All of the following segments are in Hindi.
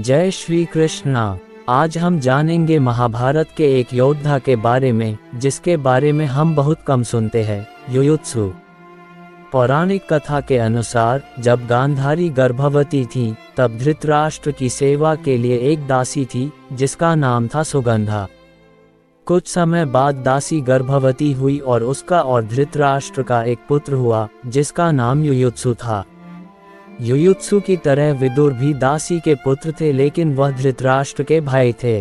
जय श्री कृष्णा। आज हम जानेंगे महाभारत के एक योद्धा के बारे में जिसके बारे में हम बहुत कम सुनते हैं, युयुत्सु। पौराणिक कथा के अनुसार जब गांधारी गर्भवती थी तब धृतराष्ट्र की सेवा के लिए एक दासी थी जिसका नाम था सुगंधा। कुछ समय बाद दासी गर्भवती हुई और उसका और धृतराष्ट्र का एक पुत्र हुआ जिसका नाम युयुत्सु था। युयुत्सु की तरह विदुर भी दासी के पुत्र थे, लेकिन वह धृतराष्ट्र के भाई थे।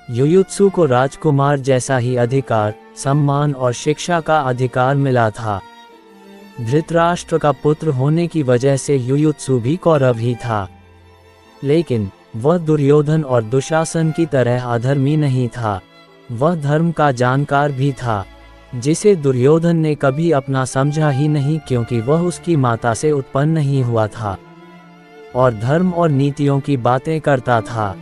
युयुत्सु को राजकुमार जैसा ही अधिकार, सम्मान और शिक्षा का अधिकार मिला था। धृतराष्ट्र का पुत्र होने की वजह से युयुत्सु भी कौरव ही था, लेकिन वह दुर्योधन और दुशासन की तरह अधर्मी नहीं था। वह धर्म का जानकार भी था, जिसे दुर्योधन ने कभी अपना समझा ही नहीं, क्योंकि वह उसकी माता से उत्पन्न नहीं हुआ था और धर्म और नीतियों की बातें करता था।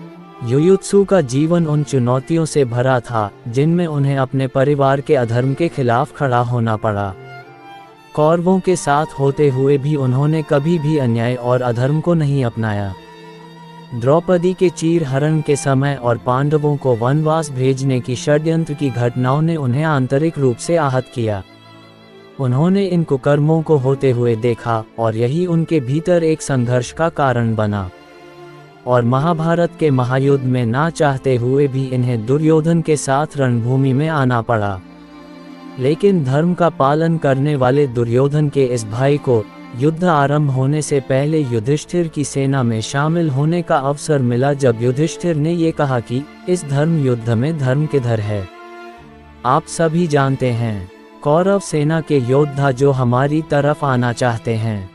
युयुत्सु का जीवन उन चुनौतियों से भरा था जिनमें उन्हें अपने परिवार के अधर्म के खिलाफ खड़ा होना पड़ा। कौरवों के साथ होते हुए भी उन्होंने कभी भी अन्याय और अधर्म को नहीं अपनाया। द्रौपदी के चीरहरण के समय और पांडवों को वनवास भेजने की षड्यंत्र की घटनाओं ने उन्हें आंतरिक रूप से आहत किया। उन्होंने इन कुकर्मों को होते हुए देखा और यही उनके भीतर एक संघर्ष का कारण बना, और महाभारत के महायुद्ध में ना चाहते हुए भी इन्हें दुर्योधन के साथ रणभूमि में आना पड़ा। लेकिन धर्म का पालन करने वाले दुर्योधन के इस भाई को युद्ध आरंभ होने से पहले युधिष्ठिर की सेना में शामिल होने का अवसर मिला, जब युधिष्ठिर ने ये कहा कि इस धर्म युद्ध में धर्म किधर है। आप सभी जानते हैं, कौरव सेना के योद्धा जो हमारी तरफ आना चाहते हैं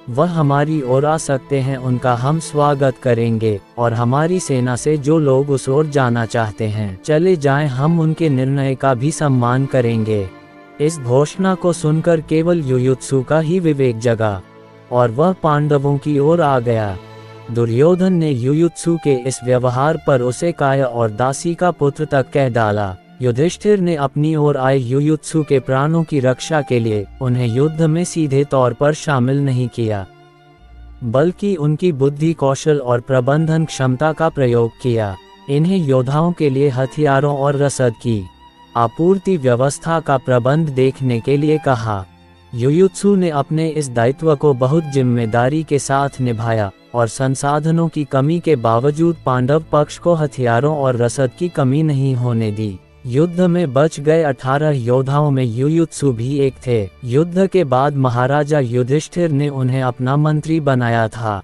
वह हमारी ओर आ सकते हैं, उनका हम स्वागत करेंगे, और हमारी सेना से जो लोग उस ओर जाना चाहते हैं चले जाएं, हम उनके निर्णय का भी सम्मान करेंगे। इस घोषणा को सुनकर केवल युयुत्सु का ही विवेक जगा और वह पांडवों की ओर आ गया। दुर्योधन ने युयुत्सु के इस व्यवहार पर उसे काया और दासी का पुत्र तक कह डाला। युधिष्ठिर ने अपनी ओर आए युयुत्सु के प्राणों की रक्षा के लिए उन्हें युद्ध में सीधे तौर पर शामिल नहीं किया, बल्कि उनकी बुद्धि, कौशल और प्रबंधन क्षमता का प्रयोग किया। इन्हें योद्धाओं के लिए हथियारों और रसद की आपूर्ति व्यवस्था का प्रबंध देखने के लिए कहा। युयुत्सु ने अपने इस दायित्व को बहुत जिम्मेदारी के साथ निभाया और संसाधनों की कमी के बावजूद पांडव पक्ष को हथियारों और रसद की कमी नहीं होने दी। युद्ध में बच गए 18 योद्धाओं में युयुत्सु भी एक थे। युद्ध के बाद महाराजा युधिष्ठिर ने उन्हें अपना मंत्री बनाया था।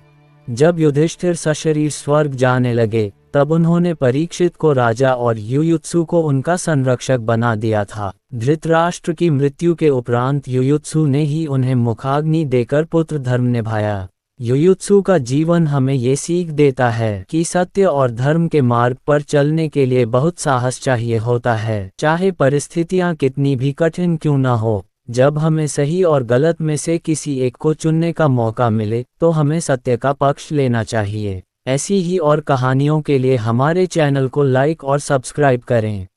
जब युधिष्ठिर सशरीर स्वर्ग जाने लगे तब उन्होंने परीक्षित को राजा और युयुत्सु को उनका संरक्षक बना दिया था। धृतराष्ट्र की मृत्यु के उपरांत युयुत्सु ने ही उन्हें मुखाग्नि देकर पुत्र धर्म निभाया। युयुत्सु का जीवन हमें ये सीख देता है कि सत्य और धर्म के मार्ग पर चलने के लिए बहुत साहस चाहिए होता है, चाहे परिस्थितियां कितनी भी कठिन क्यों न हो। जब हमें सही और गलत में से किसी एक को चुनने का मौका मिले तो हमें सत्य का पक्ष लेना चाहिए। ऐसी ही और कहानियों के लिए हमारे चैनल को लाइक और सब्सक्राइब करें।